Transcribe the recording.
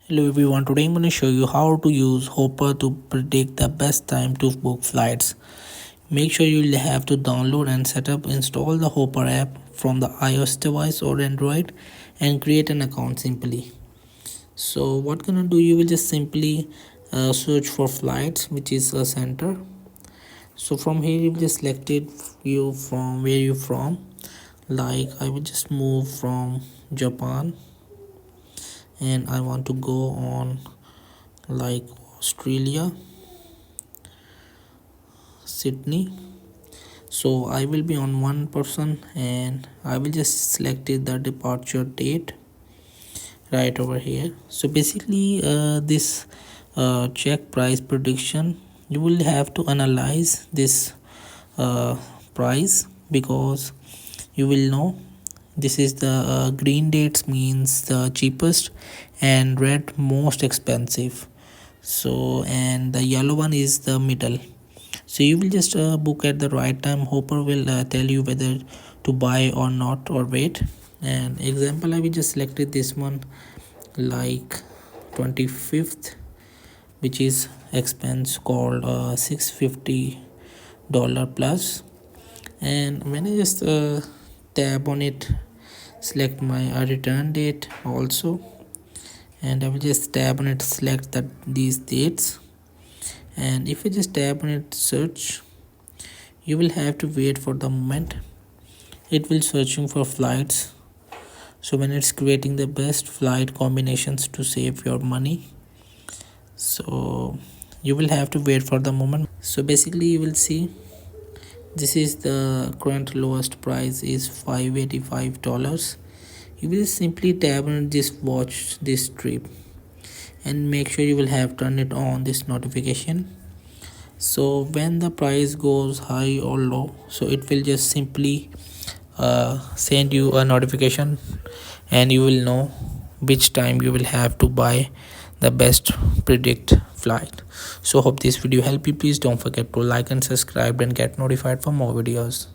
Hello everyone, today I'm going to show you how to use Hopper to predict the best time to book flights. Make sure you have to download and install the Hopper app from the iOS device or Android and create an account simply. So what gonna do, you will just simply search for flights, which is a center. So from here you will just select it, you from where you from. Like I will just move from Japan and I want to go on like Australia, Sydney. So I will be on one person and I will just select it the departure date right over here. So basically this check price prediction, you will have to analyze this price, because you will know this is the green dates means the cheapest and red most expensive. So and the yellow one is the middle. So you will just book at the right time. Hopper will tell you whether to buy or not or wait. And example, I will just selected this one like 25th, which is expense called $650 plus. And when I just tab on it, select my return date also, and I will just tab on it, select that these dates. And if you just tap on it, search, you will have to wait for the moment it will searching for flights. So when it's creating the best flight combinations to save your money, so you will have to wait for the moment. So basically you will see this is the current lowest price is $585. You will simply tap on this, watch this trip, and make sure you will have turned it on this notification. So when the price goes high or low, so it will just simply send you a notification and you will know which time you will have to buy the best predict flight. So hope this video helped you. Please don't forget to like and subscribe and get notified for more videos.